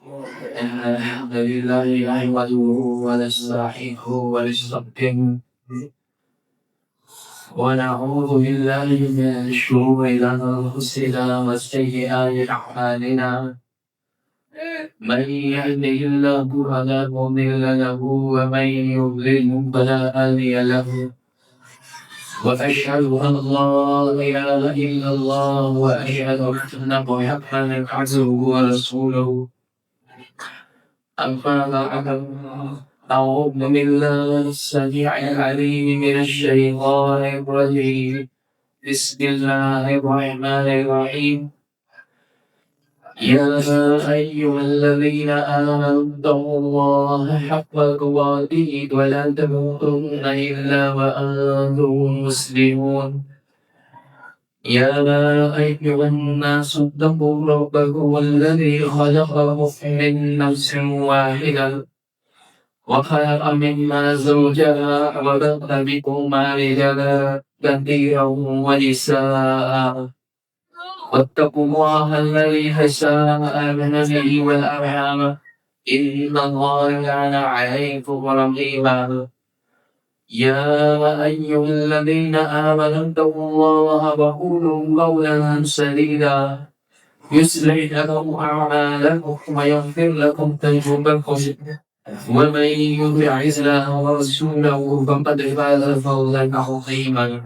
إن الحمد لله نحمده ونستعينه ونستغفره ونعوذ بالله من شرور أنفسنا وسيئات أعمالنا من يهده الله فلا مضل له ومن يضلل فلا هادي له وأشهد أن لا إله إلا الله وأشهد أن محمدا عبده ورسوله أما بعد أعوذ بالله السميع العليم من الشيطان الرجيم بسم الله الرحمن الرحيم يا أيها الذين آمنوا اتقوا الله حق تقاته ولا تموتن إلا وأنتم مسلمون يا أيها الناس اتقوا ربكم الذي خلقكم من نفس واحدة وخلق منها زوجها وبث بكما رجالا كثيرا ونساء واتقوا الله الذي تساءلون به والأرحام إن الله كان عليكم رقيبا يا أيها الذين آمنوا اتقوا الله وقولوا قولا سديدا يصلح لكم أعمالكم ويغفر لكم ذنوبكم ومن يطع الله ورسوله فقد فاز فوزا عظيما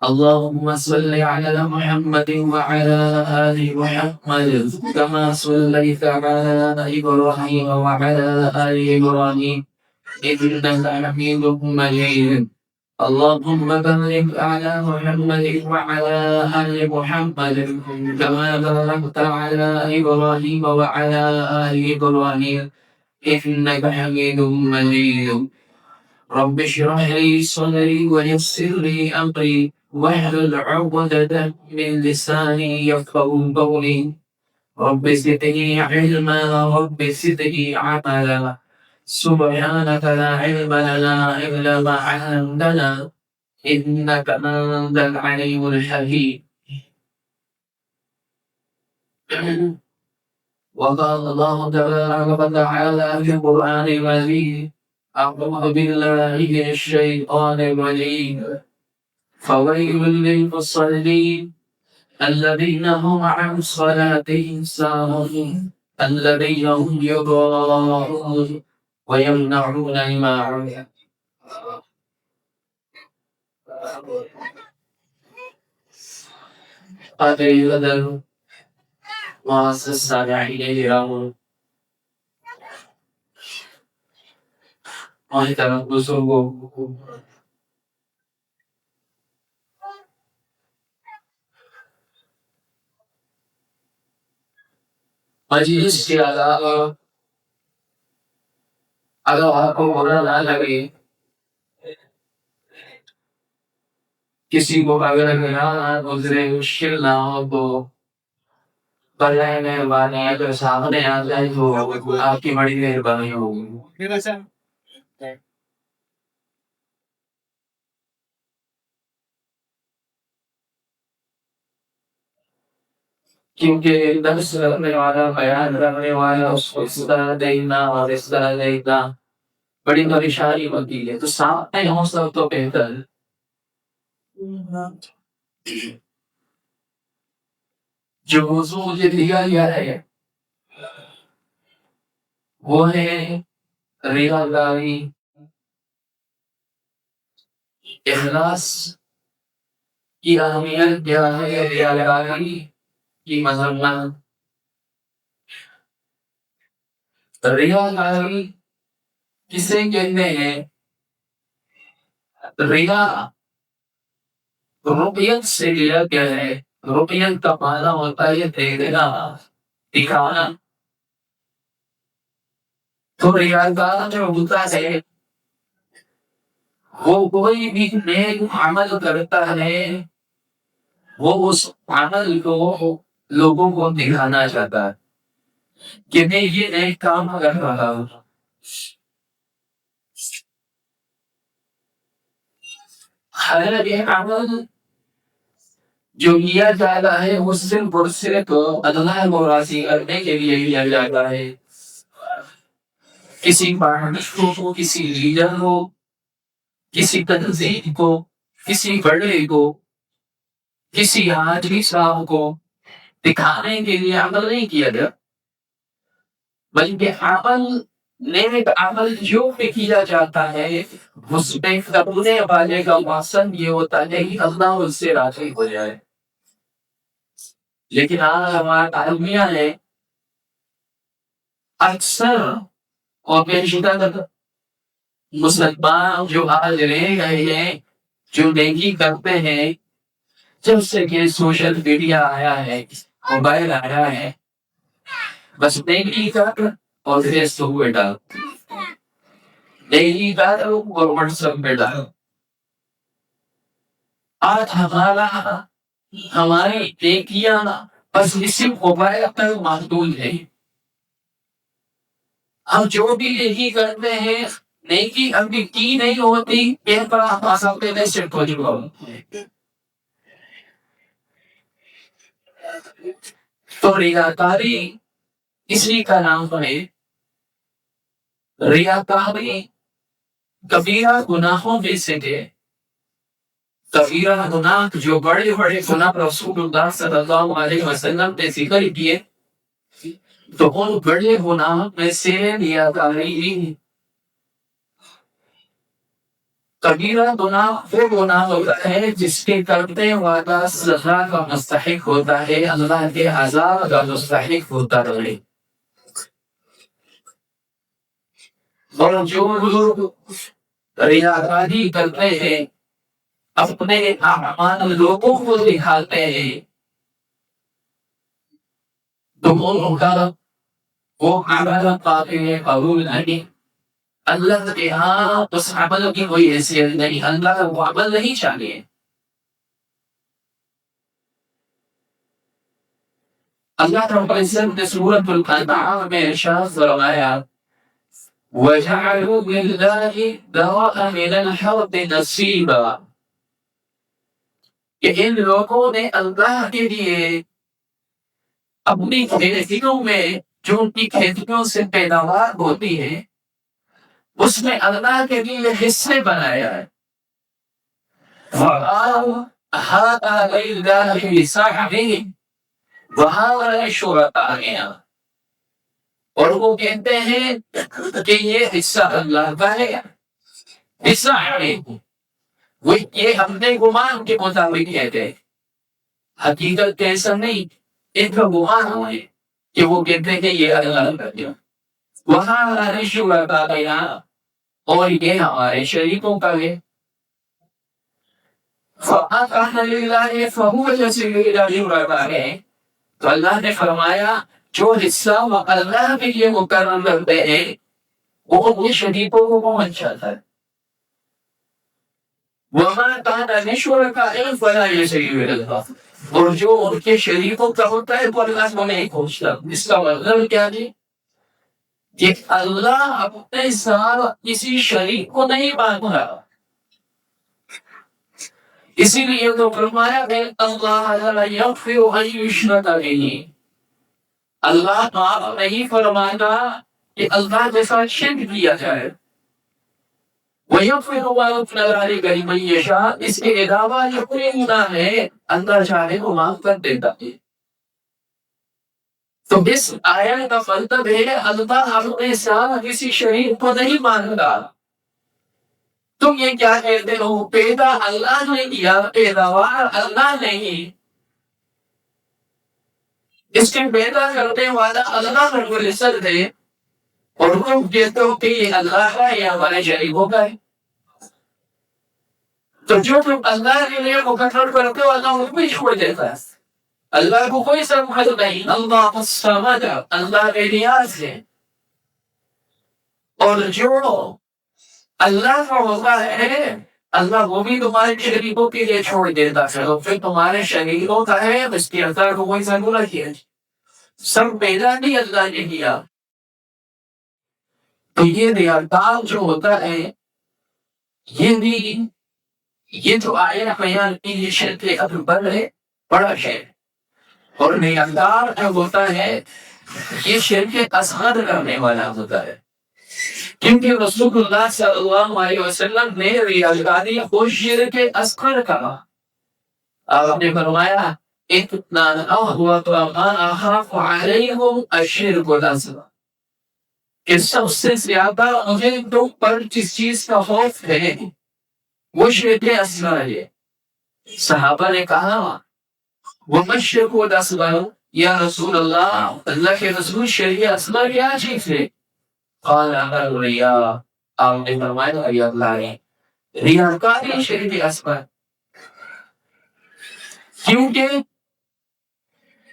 اللهم صل على محمد وعلى آل محمد كما صليت على إبراهيم وعلى آل إبراهيم إنك حميد مجيد اللهم بارك على محمد وعلى آل محمد كما باركت على إبراهيم وعلى آل إبراهيم إنك حميد مجيد رب اشرح لي صدري ويسر لي أمري واحلل عقدة من لساني يفقهوا قولي رب زدني علما رب زدني عملا سبحانك لا علم لنا إلا ما علمتنا إنك أنت العليم الحكيم وقال الله تبارك وتعالى في القرآن المجيد أعوذ بالله من الشيطان الرجيم فويل للمصلين الذين هم عن صلاتهم ساهون الذين هم يراءون ويمنعون الماعون أبي مؤسسة إليه محترم بزرگوں مجلس کے علاوہ اگر آپ کو برا نہ لگے کسی کو اگر گزرے مشکل نہ ہو تو برائے مہربانی اگر سامنے آ جائے تو آپ کی بڑی مہربانی ہوگی کیونکہ درس رکھنے والا بیان رکھنے والا اس کو اس طرح دینا اور اس طرح دینا بڑی پریشانی ہوتی ہے تو سامنے ہو سب تو بہتر جو موضوع مجھے دیا گیا ہے وہ ہے ریاضاری اخلاص کی اہمیت کیا ہے ریاضاری کی مذمت ریاضاری کسے کہتے ہیں ریا رقیت سے لیا گیا ہے رقیت کا معنی ہوتا ہے دیکھنا دکھانا تو ریاضار جو ہوتا ہے وہ کوئی بھی نیک عمل کرتا ہے وہ اس عمل کو لوگوں کو دکھانا چاہتا ہے کہ میں یہ نیک کام کر رہا ہوں ہر ایک عمل جو لیا جاتا ہے وہ صرف اور صرف اللہ کو راضی کرنے کے لیے لیا جاتا ہے. کسی پارٹی کو، کسی لیڈر کو، کسی تنظیم کو، کسی بڑے کو، کسی حاجی صاحب کو دکھانے کے لیے عمل نہیں کیا گیا، بلکہ عمل، نیک عمل جو بھی کیا جاتا ہے اس میں کرنے والے کا مقصد یہ ہوتا ہے کہ اللہ اس سے راضی ہو جائے. لیکن آج ہمارا المیہ ہے اکثر اور بیشتر مسلمان جو آج رہ گئے ہیں، جو نیکی کرتے ہیں، جب سے کہ سوشل میڈیا آیا ہے، موبائل آیا ہے، بس نیکی کر اور فیس بک پہ ڈال، نیکی کر اور واٹس ایپ پہ ڈال. آج ہماری نیکیاں بس اسی موبائل تک محدود ہے. ہم جو بھی نیکی کرتے ہیں، نیکی ابھی کی نہیں ہوتی، ایک بار ہم سکتے نہیں صرف ہو چکا. تو ریاکاری اسی کا نام ہے. ریاکاری کبیرہ گناہوں میں سے ہے. کبیرہ گناہ جو بڑے بڑے گناہ رسول اللہ صلی اللہ علیہ وسلم نے ذکر کیے، تو ان بڑے گناہ میں سے ریاکاری. کبیرہ گناہ وہ گناہ ہوتا ہے جس کے کرنے والا سزا کا مستحق ہوتا ہے، اللہ کے عذاب کا مستحق ہوتا ہے. اور جو لوگ ریاکاری کرتے ہیں، اپنے اعمال لوگوں کو دکھاتے ہیں، تو ان کا وہ عمل قابل قبول نہیں. اللہ کے ہاں اس عمل کی کوئی حیثیت نہیں، اللہ وہ عمل نہیں چاہیے. اللہ رب العزت نے سورۃ الانعام میں ارشاد فرمایا وَجَعَلُوا لِلَّهِ ذَرَأً مِنَ الْحَرْثِ نَصِيبًا، کہ ان لوگوں نے اللہ کے لیے اپنی کھیتیوں میں جو ان کی کھیتیوں سے پیداوار ہوتی ہے اس میں اللہ کے لیے حصے بنایا ہے. هَذَا لِلَّهِ بِسَحْرِهِ وَهَذَا لِشُرَكَائِنَا، اور وہ کہتے ہیں کہ یہ حصہ اللہ کا ہے، حصہ ہمیں. وہ یہ ہم نے گمان کے مطابق کہتے ہیں، حقیقت ایسا نہیں، ان کا گمان ہے کہ وہ کہتے ہیں کہ یہ اللہ کا ہے. وَهَذَا لِشُرَكَائِنَا، اور یہ ہمارے شریکوں کا ہے. فَمَا كَانَ لِلَّهِ فَهُوَ يَسِرُ إِلَىٰ شُرَكَائِهِ، تو اللہ نے فرمایا جو حصہ وہ اللہ کے لیے مقرر کرتے ہیں وہ اپنے شریکوں کو پہنچ جاتا ہے. وَمَا كَانَ لِشُرَكَائِهِمْ فَلَا يَسِرُ إِلَى اللَّهِ، اور جو ان کے شریکوں کا ہوتا ہے وہ اللہ کو نہیں پہنچتا. اس کا مطلب کیا ہے کہ اللہ اپنے ساتھ کسی شریک کو نہیں مانگتا. اسی لیے تو فرمایا کہ اللہ لا یغفر ان یشرک بہ، اللہ معاف نہیں فرماتا کہ اللہ کے ساتھ شرک کیا جائے. وَيَغْفِرُ مَا دُونَ ذَلِكَ لِمَن یشاء، اس کے علاوہ جو کوئی گناہ ہے اللہ چاہے تو معاف کر دیتا ہے. تو اس آیت کا مطلب ہے اللہ اپنے ساتھ کسی شریک کو نہیں مانگتا. تم یہ کیا کہتے ہو، پیدا اللہ نے کیا، پیداوار اللہ نہیں، اس کے پیدا کرنے والا اللہ رب العزت ہے، اور تم کہتے ہو کہ یہ اللہ کا ہے یا ہمارے شریکوں کا ہے. تو جو تم اللہ کے لیے مقرر کرتے ہو اللہ ان کو ہی چھوڑ دیتا ہے. اللہ کو کوئی سمجھ نہیں، اللہ الصمد، اللہ بے نیاز ہے. اور جو اللہ کا ہوتا ہے اللہ وہ بھی تمہارے شریکوں کے لیے چھوڑ دیتا ہے، اور پھر تمہارے شریکوں کا ہے اس کی اللہ کو کوئی ضرورت ہے. سب پیدا نہیں اللہ نے کیا. تو یہ ریاکار جو ہوتا ہے یہ بھی، یہ جو آیت بیان کی یہ شرک اکبر ہے. بڑا شرک. اور نیکار جو ہوتا ہے یہ شرک اصغر کرنے والا ہوتا ہے، کیونکہ رسول اللہ صلی اللہ علیہ وسلم نے ریاکاری کو شرک اصغر کہا. آپ نے فرمایا اتنا اخوف ما اخاف علیکم الشرک الاصغر، کہ سب سے زیادہ مجھے تم پر جس چیز کا خوف ہے وہ شرک اصغر ہے. صحابہ نے کہا وما الشرک الاصغر یا رسول اللہ، اللہ کے رسول شرک اصغر کیا چیز ہے؟ قال الریا، آپ نے فرمایا ریاکاری. ریاکاری شرک اصغر. کیونکہ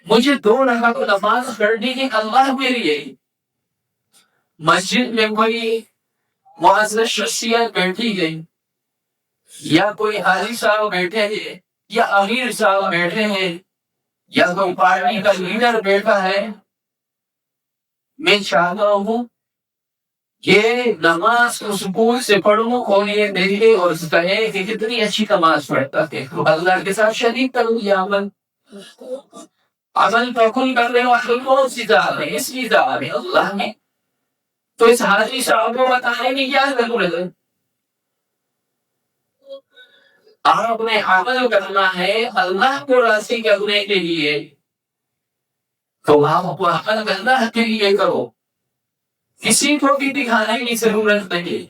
مجھے 2 رکعت نماز پڑھنی ہے اللہ کے لیے، مسجد میں کوئی معزز شخصیت بیٹھی گئی یا کوئی حاجی صاحب بیٹھے ہیں یا امیر صاحب بیٹھے ہیں یا کوئی پارٹی کا لیڈر بیٹھا ہے، میں چاہتا ہوں کہ نماز کو سکون سے پڑھوں اور یہ دیکھے اور کہے کہ کتنی اچھی نماز پڑھتا ہے، تو اللہ کے ساتھ شریک کروں یہ عمل تو کل کر رہے ہو، کون سی ذات ہے؟ اس کی ذات ہے اللہ میں. تو اس حاجی صاحب کو بتانے کی کیا ضرورت ہے؟ آپ نے عمل کرنا ہے اللہ کو راضی کرنے کے لیے، تو آپ کو عمل اللہ کے لیے کرو، کسی کو بھی دکھانے کی ضرورت نہیں.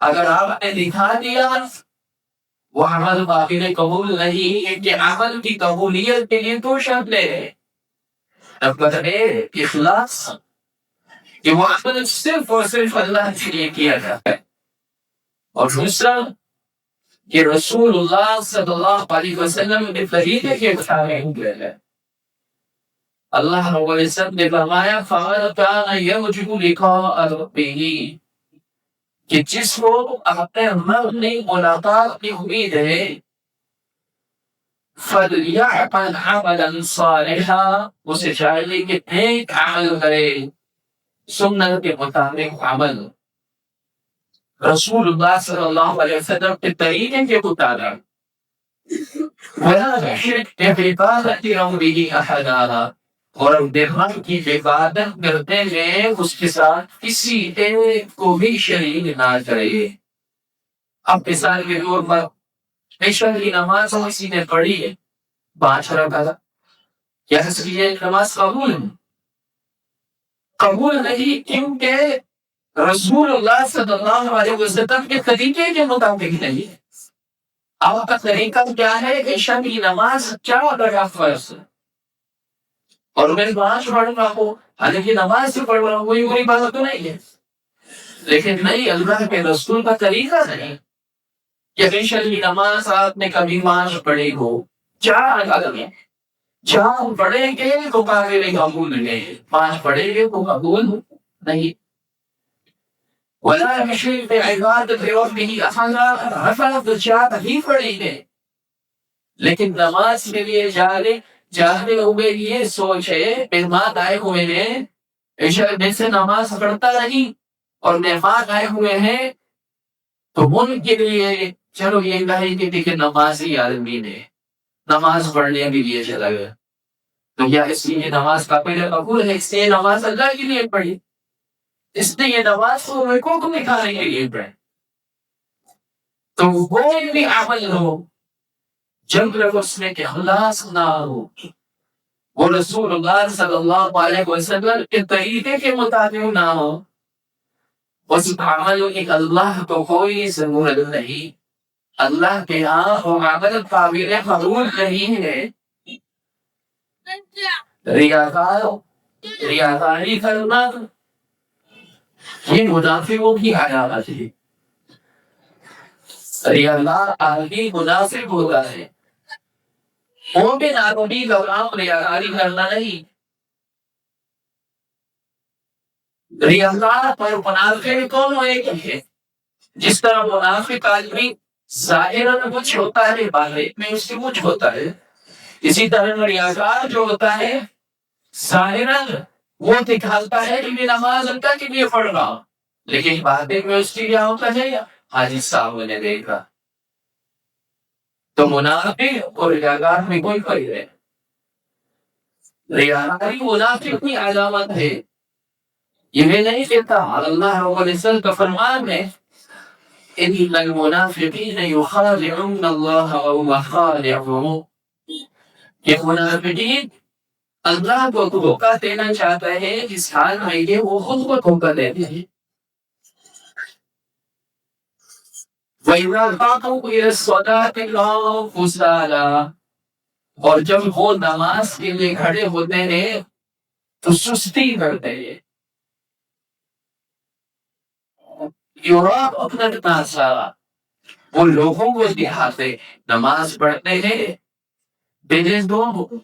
اگر آپ نے دکھا دیا وہ عمل قابل قبول نہیں ہے، کہ عمل کی قبولیت کے لیے 2 شرط ہے. نمبر 1 اخلاص، کہ وہ عمل صرف اور صرف اللہ کے لیے کیا جاتا ہے، اور دوسرا کہ رسول اللہ صلی اللہ علیہ وسلم کے طریقے کے مطابق ہوئے ہیں. اللہ رب العزت نے فرمایا فَمَنْ كَانَ يَرْجُو لِقَاءَ رَبِّهِ، کہ جس کو اپنے رب نے ملاقات کی امید ہے فَلْيَعْمَلْ عَمَلًا صَالِحًا، اسے چاہیے کہ نیک عمل کرے، سنت کے مطابق عمل، رسول اللہ صلی اللہ علیہ وسلم کے طریقے کے مطابق. وَلَا يُشْرِكْ بِعِبَادَةِ رَبِّهِ أَحَدًا، اور رب کی عبادت کرتے میں اس کے ساتھ کسی ایک کو بھی شریک نہ کرے. اب مثال کے طور پر عشاء کی نماز کسی نے پڑھی ہے 5 رکعت، کیا اس کی نماز قبول نہیں؟ کیونکہ رسول اللہ صلی اللہ علیہ وسلم کے طریقے کے مطابق نہیں. آپ کا طریقہ کیا ہے؟ عشاء کی نماز 4 رکعت فرض، اور میں 5 پڑھ رہا ہوں، حالانکہ نماز سے پڑھ رہا ہوں، کوئی بری بات تو نہیں ہے. لیکن نہیں، اللہ کے رسول کا طریقہ نہیں کہ عشاء کی نماز آپ نے کبھی 5 پڑھی ہو، 4 رکعت میں 4 پڑھیں گے تو قابل قبول نہیں، 5 پڑھیں گے تو قبول نہیں. وَلَا يُشْرِكْ بِعِبَادَةِ رَبِّهِ أَحَدًا، رفعت 4 ہی پڑھیں گے، لیکن نماز کے لیے جانے ہوئے یہ سوچ ہے، مہمان آئے ہوئے ہیں، عشاء میں سے نماز پڑھتا نہیں اور مہمان آئے ہوئے ہیں، تو ان کے لیے چلو یہ کہیں گے کہ نمازی آدمی نے نماز پڑھنے کے لیے چلا گیا، تو کیا اس لیے نماز قابل قبول ہے؟ اس لیے نماز اللہ کے لیے پڑھی، اس نے یہ نماز کو رکوع کو نکالنے کے لیے پڑھی. تو کوئی بھی عمل ہو جب تک اس میں اخلاص نہ ہو، وہ رسول اللہ صلی اللہ علیہ وسلم کے طریقے کے مطابق نہ ہو، اس عمل کی اللہ کو کوئی ضرورت نہیں. اللہ کے ہاں وہ عمل قابل قبول نہیں ہے. ریاکاری کرنا یہ منافقوں کی علامت ہے. ریاکار آدمی منافق ہوتا ہے. مومن آدمی کا کام ریاکاری کرنا نہیں. ریاکار پر منافق دونوں ایک ہے. جس طرح منافق آدمی ظاہراً کچھ ہوتا ہے، باطن میں اس سے کچھ ہوتا ہے، اسی طرح ریاکار جو ہوتا ہے ظاہراً وہ دکھاتا ہے کہ میں نماز اللہ کے لیے پڑھ رہا ہوں، لیکن باطن میں اس کی کیا ہوتا ہے؟ حاجی صاحب نے دیکھا تو منافق اور ریاکار میں کوئی فرق ہے؟ ریاکاری منافق کی علامت ہے. یہ نہیں کہتا اللہ رب العزت کا فرمان ہے ان المنافقین یخادعون اللہ وهو خادعهم کہ منافقین اللہ کو دھوکہ دینا چاہتا ہے اس حال میں کہ وہ خود کو دھوکہ دیتے ہیں. وَإِذَا قَامُوا إِلَى الصَّلَاةِ قَامُوا كُسَالَىٰ اور جب وہ نماز کے لیے کھڑے ہوتے ہیں تو سستی کرتے ہیں. یراؤون الناس وہ لوگوں کو دکھاتے نماز پڑھتے ہیں لیکن تو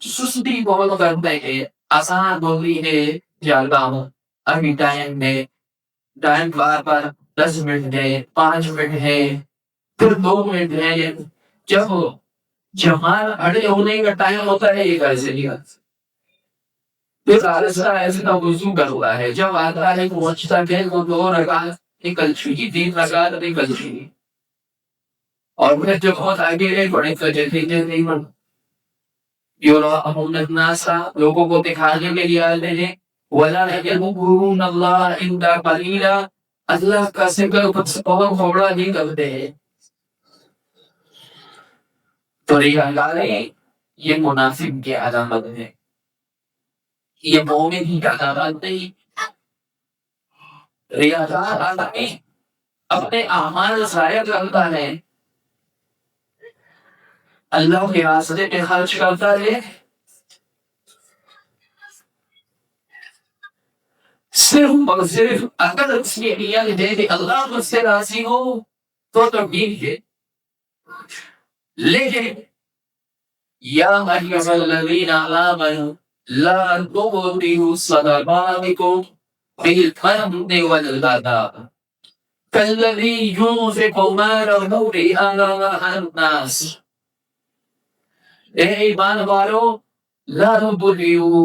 سستی بہت کرتے ہیں. آسان بولی ہے جاتا ہوں ابھی ٹائم بار بار 10 منٹ ہے 5 منٹ ہے پھر 2 منٹ ہے. جب جماعت کھڑے ہونے کا ٹائم ہوتا ہے یہ کیسے نہیں آتا پھر ایسا وضو کرتا ہے. جب آتا ہے پہنچتا ہے وہ 2 رکعت نکل چکی 3 رکعت نکل چکی اور پھر جب بہت آگے گئے بڑے فجر نہیں بن یراؤون الناس لوگوں کو دکھانے کے لیے آتے ہیں ولا یذکرون اللہ الا قلیلا اللہ کا ذکر بہت تھوڑا ہی کرتے ہیں. تو ریاکاری یہ منافق کی علامت ہے یہ مومن کی علامت نہیں. ریاکار آدمی اپنے اعمال ضائع کرتا ہے اللہ کے راستے میں خرچ کرتا ہے صرف اور صرف اگر اس کی نیت ہے کہ اللہ مجھ سے راضی ہو تو ٹھیک ہے. لیکن یا ایھا الذین آمنوا لا تبطلوا صدقاتکم بالمن والأذى كالذي ينفق ماله رئاء الناس. اے ایمان والو لا تبطلوا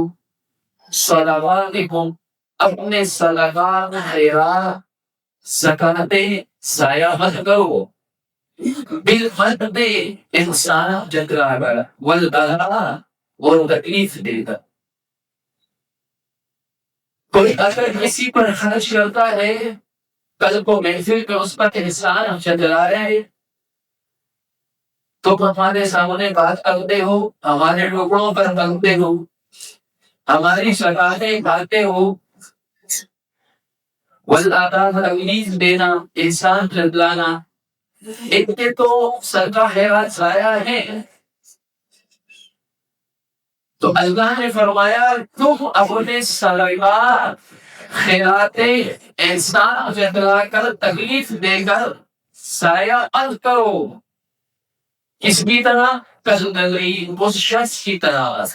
صدقاتکم اپنے صدقات خیرات زکاتیں ضائع مت کرو بالمن انسان جترا بڑا والأذى اور تکلیف دے گا. کوئی اگر کسی پر خرچ کرتا ہے کل کو محفل میں اس پر احسان چلا رہے ہیں تو ہمارے سامنے بات کرتے ہو ہمارے ٹکڑوں پر بنتے ہو ہماری زکاتیں کھاتے ہو والأذى تکلیف دینا احسان جتلانا ان کے تو صدقہ خیرات ضائع ہے. تو اللہ نے فرمایا تم اپنے صدقات خیراتیں احسان جتلا کر تکلیف دے کر ضائع مت کرو. کس کی طرح کالذی اس شخص کی طرح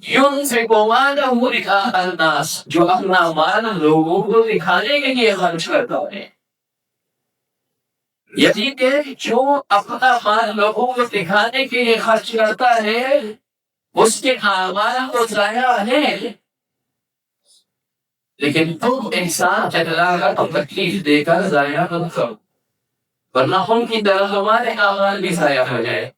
ينفق ماله رئاء الناس جو اپنا مال لوگوں کو دکھانے کے لیے خرچ کرتا ہے. یعنی کہ جو اپنا مال لوگوں کو دکھانے کے لیے خرچ کرتا ہے اس کے اعمال تو ضائع ہے لیکن تم احسان جتلا کر تکلیف دے کر ضائع مت کرو ورنہ ان کی طرح ہمارے اعمال بھی ضائع ہو جائے.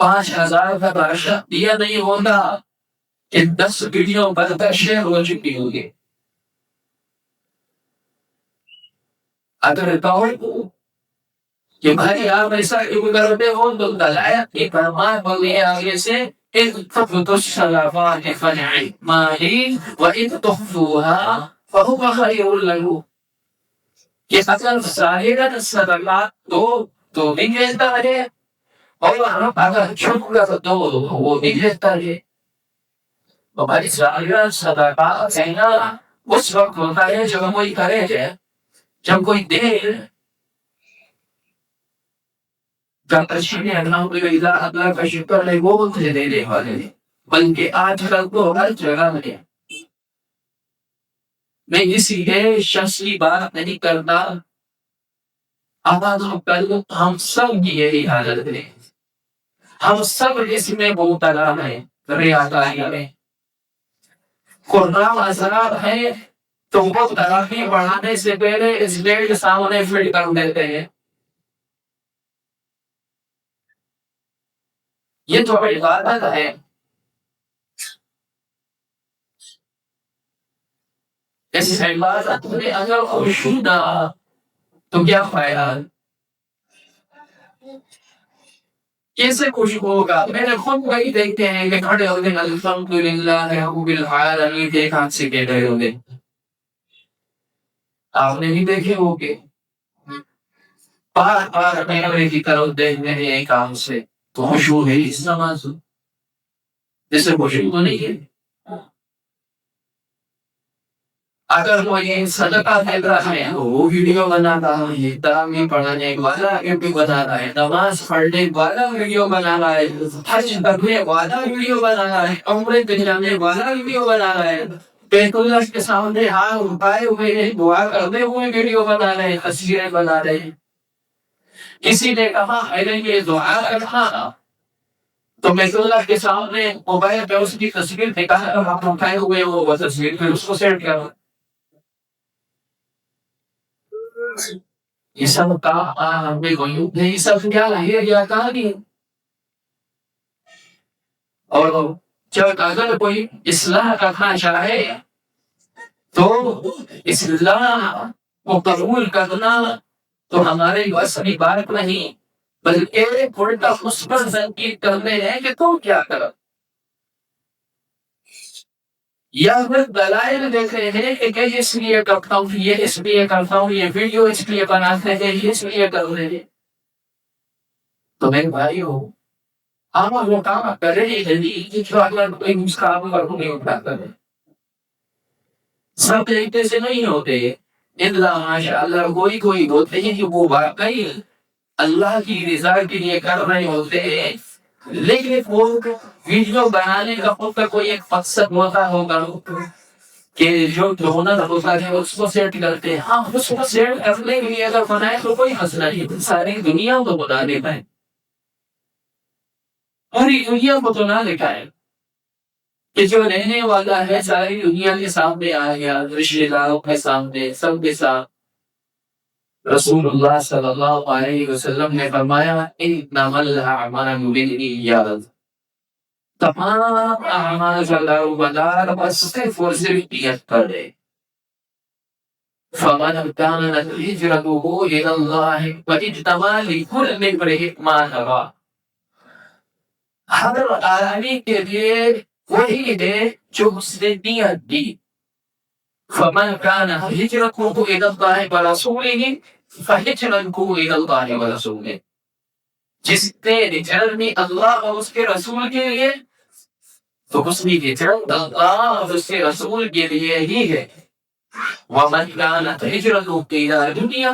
5,000 کا بادشاہ دیا نہیں ہوتا کہ 10 پیڑھیوں پر تشہیر ہو چکی ہوگی. اگر کہو کہ بھائی آپ ایسا کیوں کرتے ہو تو دلائل کی فرمان بولے آگے سے ان تبدوا الصدقات فنعما ہی وان تخفوها فهو خير لكم کہ اگر ظاہراً صدقات تو بھی بہتر ہے اور اگر چھپ کر دو وہ بھی بہتر ہے. ہماری ظاہراً صدقات کہنا اس وقت ہوتا ہے جب کوئی کرے جب کوئی دے جب اچھی اللہ کا شکر ہے وہ تجھے دینے والے ہیں. بلکہ آج کل تو ہر جگہ میں اسی ہے شخص کی بات نہیں کرتا آواز کل ہم سب کی یہی حالت ہے. ہم سب اس میں مبتلا ہیں ریاکاری میں. قرآن عذاب ہے تو وہ تراویح پڑھانے سے پہلے اس بیڈ سامنے فٹ کر دیتے ہیں. یہ تو عبادت ہے. اس عبادت میں اگر خشوع نہ آ تو کیا فائدہ؟ کیسے خوشی ہوگا؟ میں نے خود وہی دیکھتے ہیں کہ کھڑے ہوتے ہیں الحمدللہ رب العالمین ایک ہاتھ سے کہہ رہے ہوتے. آپ نے بھی دیکھے ہو کہ بار بار کیمرے کی طرف دیکھتے ہیں ایک ہاتھ سے. تو خوشبو ہے اس نماز جیسے خوشبو تو نہیں ہے. اگر وہ یہ صدقہ دے رہا ہے وہ ویڈیو بناتا ہے، تراویح پڑھانے والا ویڈیو بناتا ہے، نماز پڑھنے والا ویڈیو بنا رہا ہے، حج کرنے والا ویڈیو بنا رہا ہے، عمرے پہ جانے والا ویڈیو بنا رہا ہے، بیت اللہ کے سامنے ہاتھ اٹھائے ہوئے ہیں، دعا کرتے ہوئے ویڈیو بنا رہے ہیں، تصویریں بنا رہے ہیں. کسی نے کہا اگر یہ دعا کرنا تو بیت اللہ کے سامنے موبائل پہ اس کی تصویر دکھا کر آپ اٹھائے ہوئے وہ تصویر پھر اس کو سیٹ کرو. یہ سب کام یہ سب کیا ہے یا کہانی. اور جب اگر کوئی اصلاح کرنا چاہے تو اصلاح کو قبول کرنا تو ہمارے بس کی بات نہیں بلکہ الٹا اس پر تنقید کرنے ہیں کہ تم کیا کرو. یا پھر دلائل دیکھ رہے ہیں کہ یہ اس لیے کرتا ہوں، یہ اس لیے کرتا ہوں، یہ ویڈیو اس لیے بناتے ہیں، یہ اس لیے کر رہے ہیں. تو میرے بھائی ہو آپ وہ کام کرے ہی جو اگر کوئی مسکام کروں نہیں اٹھاتا ہے. سب طریقے سے نہیں ہوتے اللہ ماشاء اللہ کوئی ہوتے ہیں جو وہ واقعی اللہ کی رضا کے لیے کر رہے ہوتے ہیں. لیکن وہ ویڈیو بنانے کا خود کا کوئی ایک مقصد ہوتا ہوگا کہ جو ہنر ہوتا ہے اس کو سیٹ کرتے ہیں. ہاں اس کو سیٹ کرنے کے لیے اگر بنائے تو کوئی مسئلہ نہیں، ساری دنیا کو بتا دیتا ہے، ساری دنیا کو تو نہ دکھائے کہ جو رہنے والا ہے ساری دنیا کے سامنے آ گیا، رشتے داروں کے سامنے سب کے ساتھ. رسول اللہ صلی اللہ علیہ وسلم نے فرمایا انما الاعمال بالنیات، تمام اعمال کا دارومدار بس صرف اور صرف نیت پر ہے. فمن كانت هجرته الى الله فاجتمع لكل امرئ ما نوى. ہر آدمی کے لیے وہی ہے جو اس نے نیت کی. فمن كان هجرته الى الله ورسوله فهجرته الى الله ورسوله. جس نے ہجرت اللہ اور اس کے رسول کے لیے تو اس کی ہجرت اللہ اور اس کے رسول کے لیے ہی ہے. ومن كانت هجرته الى دنیا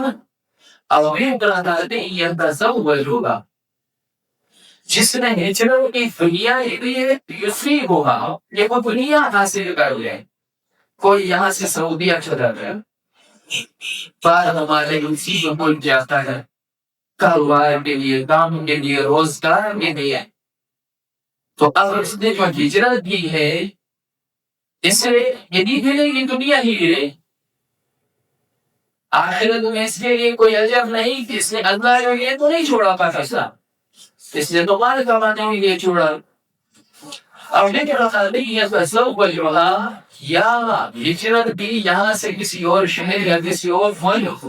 او امرأة يتزوجها. جس نے ہجرت کی دنیا کے لیے یصیبها یہ وہ دنیا حاصل کر لے. کوئی یہاں سے سعودیہ چلا گیا، بار ہمارے مصیبت بن جاتا ہے کاروبار کے لیے، کام کے لیے، روزگار کے لیے. تو اب اس نے جو ہجرت کی ہے اس سے یہ نہیں ملے گی دنیا ہی ملے. آخرت میں اس کے لیے کوئی اجر نہیں کہ اس نے اللہ کے لیے تو نہیں چھوڑا پاکستان، اس نے تو مال کمانے کے لیے چھوڑا. اور یا ہجرت بھی یہاں سے کسی اور شہر یا کسی اور ملک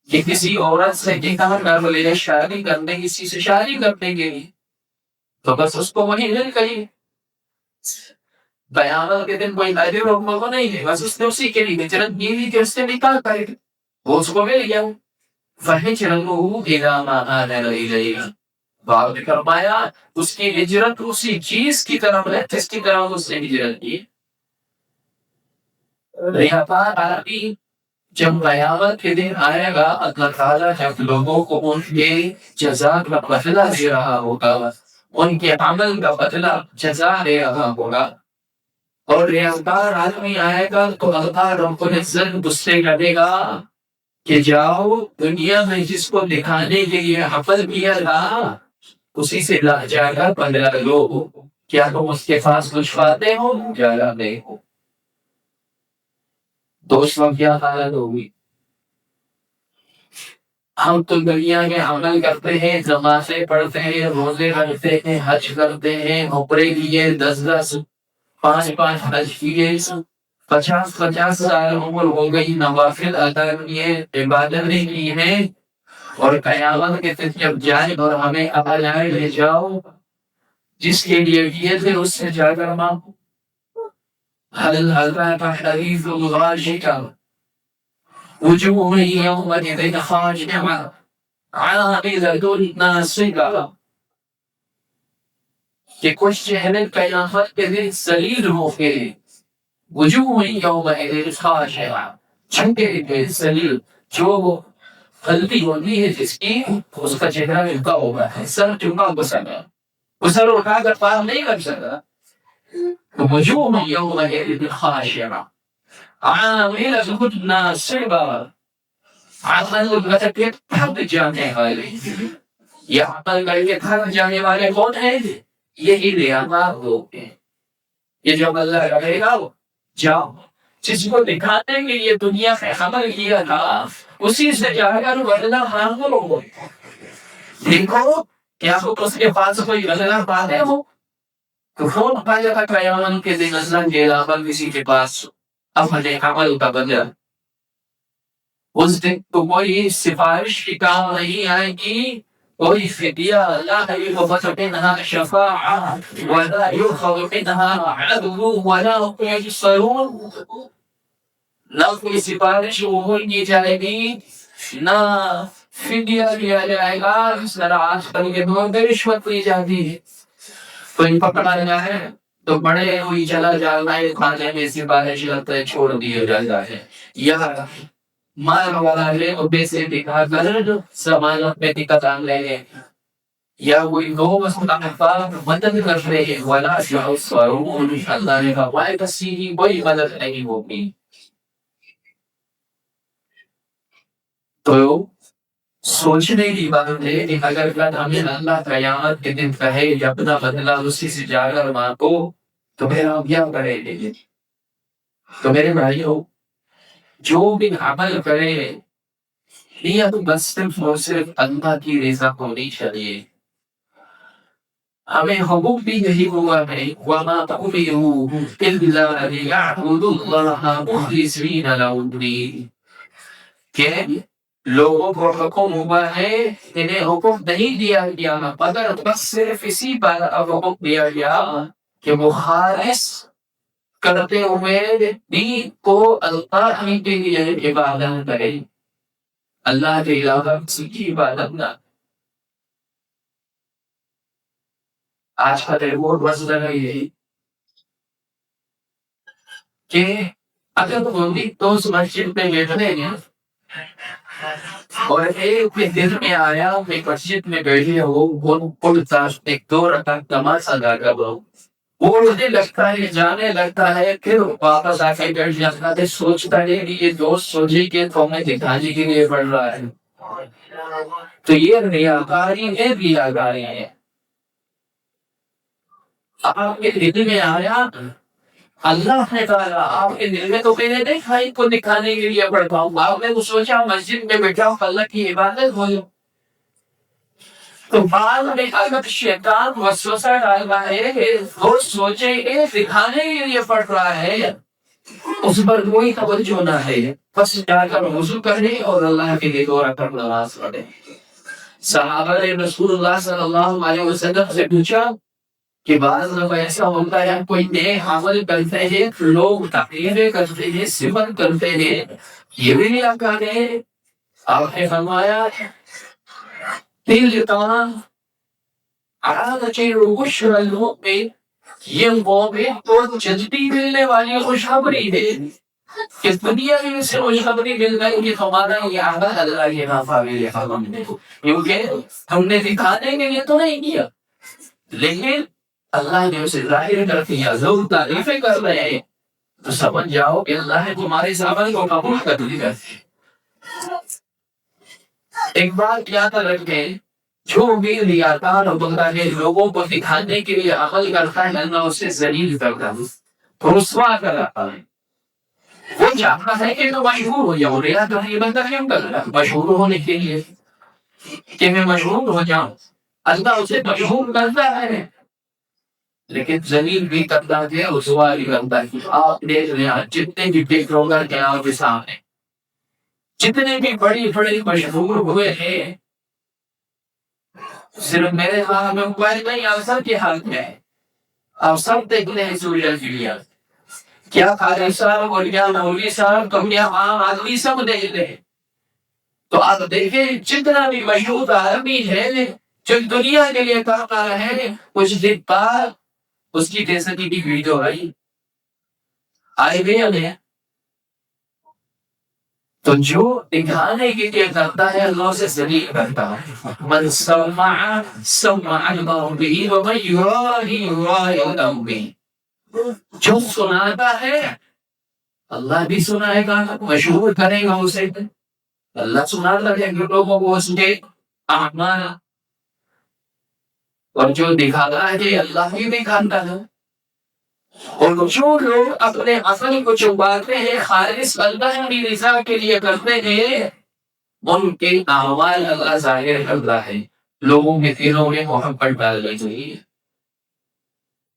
کہ کسی عورت سے نکاح کر لے، شادی کرنے کسی سے شادی کرنے کے لیے تو بس اس کو وہی مل گئی. قیامت کے دن کوئی اجر کو نہیں ہے، بس اس نے اسی کے لیے ہجرت کی تھی کہ اس سے نکاح کرے وہ اس کو مل گیا. فَهِجْرَتُهُ إِلَىٰ مَا هَاجَرَ إِلَيْهِ. بعد نے فرمایا اس کی ہجرت اسی چیز کی طرف ہے جس کی طرف اس نے ہجرت کی. جب قیامت کے دن آئے گا اللہ تعالیٰ جب لوگوں کو ان کے جزا کا بدلہ دے رہا ہوگا، ان کے عمل کا بدلہ جزا دے رہا ہوگا، اور ریاکار آدمی آئے گا تو اللہ رب العزت غصے کرے گا کہ جاؤ دنیا میں جس کو دکھانے کے لیے عمل کیا تھا اسی سے جا کر بدلہ لو. کیا تم اس کے پاس کچھ پاتے ہو؟ جا نہیں ہو. تو اس وقت کیا حالت ہوگی؟ ہم تو دنیا میں عمل کرتے ہیں، نمازیں پڑھتے ہیں، روزے رکھتے ہیں، حج کرتے ہیں، عمرے کیے 10 5 حج کیے، 50 سال عمر ہو گئی، نوافل ادا کیے، عبادتیں کی ہیں، اور قیامت کے دن جب جائے اور ہمیں کہا جائے لے جاؤ جس کے لیے کیے تھے اس سے جا کر مانگو. هل أتاك حديث الغاشية وجوه يومئذ خاشعة عاملة ناصبة کہ کچھ چہرے قیامت کے دن ذلیل ہوں گے. وجوہ یومئذ خاشعة جھکے ہوئے ذلیل، جو غلطی ہوتی ہے جس کی اس کا چہرہ جھکا ہوگا، سر جھکا گسرا، وہ سر اٹھا کر پار نہیں کر سکتا. وجوہ یومئذ خاشعة عاملة ناصبة، عمل کر کے تھک جانے والے. یہ عمل کر کے تھک جانے والے کون ہیں؟ یہی ریاکار لوگ ہیں. یہ جو اللہ کہے گا جاؤ جس کو دکھانے کے لیے دنیا میں عمل کیا تھا اسی سے جا کر بدلہ مانگ لو. دیکھو کیا تم اس کے پاس کوئی بدلہ پاتے ہو؟ تو کون پائے گا قیامت کے دن اللہ کے علاوہ کسی کے پاس اپنے عمل کا بدلہ؟ اس دن تو کوئی سفارش کی کام نہیں آئے گی، کوئی فدیہ لا يقبل منها شفاعة ولا يؤخذ منها عدل ولا هم ينصرون. نہ کوئی سفارش قبول کی جائے گی، نہ فدیہ لیا جائے گا. اس طرح آج کل کے دور میں رشوت لی جاتی ہے. کوئی پکڑا جائے تو بڑے ہوئی چلا جاتا ہے، کھانے میں سفارش کرتا ہے، چھوڑ دیا جاتا ہے. یا مال والا لے اور پیسے دکھا کر ضمانت میں دقت آن لے، یا کوئی لوگ اس کا مدد کر رہے ہیں ولا ينصرون. اللہ نے کہا کسی کی کوئی مدد نہیں ہوگی. تو سوچنے کی بات ہے کہ اگر کل ہمیں اللہ قیامت کے دن کہے کہ اپنا بدلہ اسی سے جا کر مانگو تو پھر ہم کیا کریں گے؟ تو میرے بھائیو، جو بھی عمل کرے نیت بس صرف اور صرف اللہ کی رضا ہونی چاہیے. ہمیں حکم بھی یہی ہوا ہے وَمَا أُمِرُوا إِلَّا لِيَعْبُدُوا اللَّهَ مُخْلِصِينَ لَهُ الدِّينَ، کہ لوگوں کو حکم ہوا ہے، انہیں حکم نہیں دیا گیا مگر بس صرف اسی بات اب حکم دیا گیا کہ وہ خالص کرتے ہوئے دین کو اللہ ہی کے لیے عبادت کرے، اللہ کے علاوہ کسی کی عبادت نہ. آج کا ریپورٹ مسئلہ یہ کہ اگر کوئی دوست مسجد میں بیٹھتے ہیں اور ایک دن میں آیا ایک مسجد میں بیٹھے ہو، وہ پڑھتا ایک 2 رکعت نماز ادا کر لو، وہ مجھے لگتا ہے جانے لگتا ہے، پھر واپس آ کے بیٹھ جاتا ہے، سوچتا ہے کہ یہ دوست سوچے کہ تو ہمیں دکھانے کے لیے پڑھ رہا ہے. تو یہ ریاکاری ہے، ریاکاری ہے. آپ کے دل میں آیا، اللہ نے کہا آپ کے دل میں تو میں نے دیکھا ان کو دکھانے کے لیے پڑھتا ہوں، آپ نے تو سوچا مسجد میں بیٹھا ہوں اللہ کی عبادت ہو. تو بعد میں اگر شیطان وسوسہ ڈالتا ہے کہ وہ سوچے کہ دکھانے کے لیے پڑھ رہا ہے، اس پر کوئی توجہ نہ ہے، بس جا کر وضو کرے اور اللہ کے لیے 2 رکعت نماز پڑھے. صحابہ نے رسول اللہ صلی اللہ علیہ وسلم سے پوچھا کہ بعض لوگ ایسا ہوتا ہے کوئی نیک عمل کرتے ہیں، لوگ تعریفیں کرتے ہیں، صفت کرتے ہیں، یہ بھی ریاکار ہے. آپ نے فرمایا تلک عادت البشر المؤمن، یہ مومن کو جلدی ملنے والی خوشخبری ہے کہ دنیا میں سے خوشخبری مل گئی کہ ہمارا یہ عمل اللہ کے ناقابل قبول ہے، کیونکہ ہم نے دکھانے کے لیے تو نہیں کیا، لیکن اللہ نے اسے ظاہر کر دیا. لوگ تعریفیں کر رہے ہیں تو سمجھ جاؤ کہ اللہ نے تمہارے عمل کو قبول کر لیا. ایک بات یاد رکھیں، جو بھی ریاکار ہوتا ہے لوگوں کو دکھانے کے لیے عمل کرتا ہے، اللہ اسے ذلیل کرتا ہے، رسوا کرتا ہے. وہ چاہتا ہے کہ تو مشہور ہو جاؤ، ریا تو نہیں بندہ کیوں کر رہا مشہور ہونے کے لیے کہ میں مشہور ہو جاؤں؟ اللہ اسے مشہور کرتا ہے لیکن ذلیل بھی کرتا ہے، رسوا بھی کرتا ہے۔ آپ دیکھ رہے ہیں جتنے بھی بگ بلاگر کے آپ کے سامنے جتنے بھی بڑی بڑی مشہور ہوئے ہیں، صرف میرے ہاتھ میں موبائل نہیں، آپ سب کے ہاتھ میں ہے۔ آپ سب دیکھ رہے ہیں سوشل میڈیا، کیا قاری صاحب اور کیا مولوی صاحب تو کیا عام آدمی سب دیکھ رہے ہیں۔ تو آپ دیکھیں جتنا بھی مشہور آدمی ہے جو دنیا کے لیے کام کر رہے ہیں، کچھ دن بعد اس کی بےعزتی کی ویڈیو آئی ہوئی ہمیں۔ تو جو دکھانے کے لیے کرتا ہے اللہ سے ذلیل کرتا ہے۔ من سمع سمع اللہ به ومن یراہی یراہی اللہ به، جو سناتا ہے اللہ بھی سنائے گا، مشہور کرے گا اسے۔ اللہ سناتا ہے لوگوں کو اس کے اعمال، اور جو دکھاتا ہے اللہ بھی دکھاتا ہے۔ اور جو لوگ اپنے عمل کو چھپاتے ہیں خالص اللہ کی رضا کے لیے کرتے ہیں، ان کے اعمال اللہ ظاہر کرتا ہے، لوگوں کے دلوں میں محبت ڈالنی چاہیے۔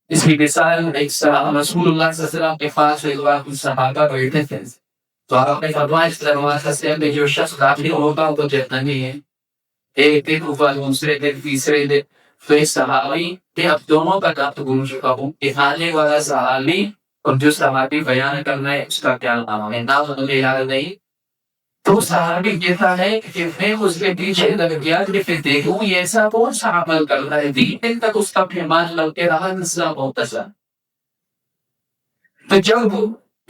اس کی مثال ایک صحابہ رسول اللہ صلی اللہ علیہ وسلم کے پاس ایک بار کچھ صحابہ بیٹھے تھے، تو آپ نے فرمایا اس دروازے سے میں جو شخص داخل ہوگا وہ جنتی نہیں ہے۔ ایک دن اوپر دوسرے دن تیسرے دن تو اس صحابی کہ اب دونوں کا کام تو گم چکا ہوں، دکھانے والا صحابی اور جو صحابی بیان کرنا ہے اس کا کیا نام ہے، نام مجھے یاد نہیں۔ تو صحابی کہتا ہے کہ میں اس کے پیچھے لگ گیا کہ پھر دیکھوں یہ ایسا کون سا عمل کرتا ہے، 3 دن تک اس کا پیمان لگتے رہا، نسلہ محتسب۔ تو جب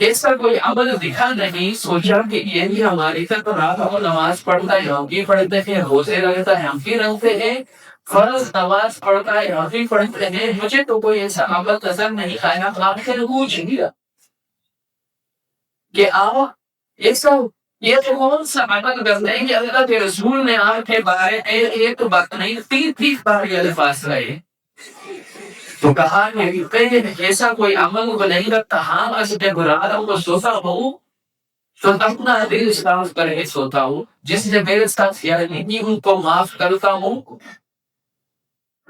ایسا کوئی عمل دکھا نہیں، سوچا کہ یہ بھی ہماری طرف رات کو نماز پڑھتا ہے ہم بھی پڑھتے ہیں، روزے رکھتا ہے ہم بھی رکھتے ہیں، فرض نماز پڑھتا ہے ہم بھی پڑھتے ہیں، مجھے تو کوئی ایسا عمل نظر نہیں آیا۔ آخر پوچھ لیا کہ ایسا یہ تو کون سا عمل کرتے ہیں کہ اللہ کے رسول نے آپ کے بارے ایک بات نہیں 30 بار یہ الفاظ رہے۔ تو کہا کہ ایسا کوئی عمل کو نہیں کرتا، ہاں بس میں برا رہوں تو سوتا ہوں تو اپنا دل صاف کر کے سوتا ہوں، جس نے میرے ساتھ یعنی ان کو معاف کرتا ہوں،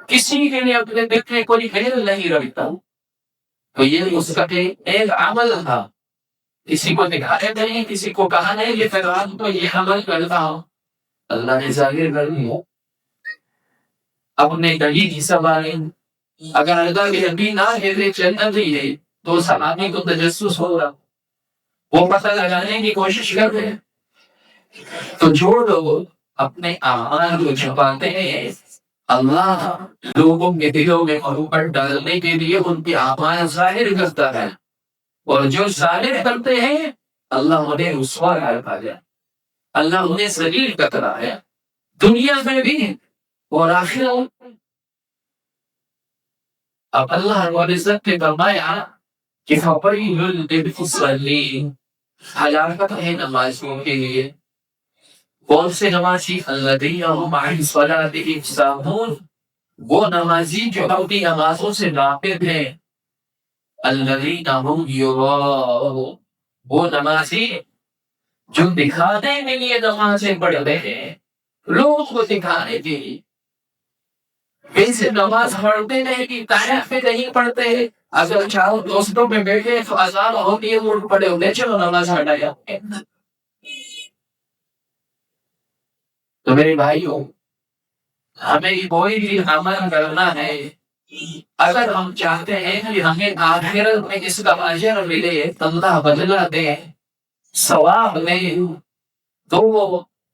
کسی کے لیے اپنے دل میں کوئی میل نہیں رکھتا ہوں۔ تو یہ اس کا ایک عمل تھا، کسی کو دکھایا نہیں، کسی کو کہا نہیں یہ فرمان تو یہ عمل کرتا ہوں، اللہ نے ظاہر کر دیا۔ اپنے گلی کی سواری اگر اللہ کے نبی نہ ہے جنت ہی ہے تو صحابی کو تجسس ہو رہا، وہ پتہ لگانے کی کوشش کر رہے ہیں۔ تو جو لوگ اپنے اعمال کو چھپاتے ہیں، اللہ لوگوں کے دلوں میں محبت ڈالنے کے لیے ان کے اعمال ظاہر کرتا ہے، اور جو ظاہر کرتے ہیں اللہ انہیں رسوا کرتا ہے، اللہ انہیں ذلیل کرتا ہے، دنیا میں بھی اور آخرت۔ اب اللہ رب العزت نے فرمایا کہ فَوَيْلٌ لِّلْمُصَلِّينَ، ہلاکت ہے نمازیوں کے لیے۔ کون سے نمازی؟ الَّذِينَ هُمْ عَنِ صَلَاتِهِمْ سَاهُونَ، وہ نمازی جو اپنی نمازوں سے غافل ہیں۔ الَّذِينَ هُمْ يُرَاءُونَ، وہ نمازی جو دکھانے کے لیے نمازیں پڑھتے ہیں، لوگوں کو دکھانے کے لیے۔ ویسے نماز پڑھتے نہیں کہ تاریخ میں نہیں پڑھتے، اگر چاہو دوستوں میں بیٹھے تو اذان ہوتی ہے اٹھ پڑے ہوتے چلو نماز پڑھا جاتے ہیں۔ تو میرے بھائیوں، ہمیں کوئی بھی عمل کرنا ہے، اگر ہم چاہتے ہیں کہ ہمیں آخرت میں اس کا اجر ملے، اللہ بدلہ دے، ثواب دے، تو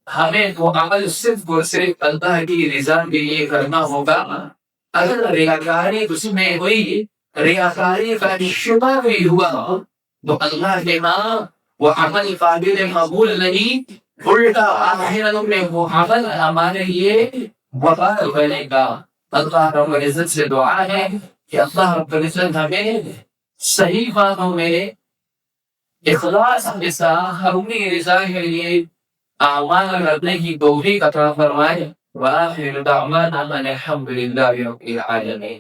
ہمیں وہ عمل صرف اور صرف اللہ کی رضا کے لیے کرنا ہوگا۔ اگر ریاکاری اس میں ہوئی، ریاکاری کا شبہ بھی ہوا تو اللہ کے ہاں وہ عمل قابل قبول نہیں، الٹا آخرت میں وہ عمل ہمارے لیے وبال بنے گا۔ اللہ رب العزت سے دعا ہے کہ اللہ رب العزت ہمیں صحیح باتوں میں اخلاص کے ساتھ اپنی رضا کے لیے اعمال کرنے کی توفیق عطا فرمائے۔ وآخر دعوانا ان الحمد للہ رب العالمین۔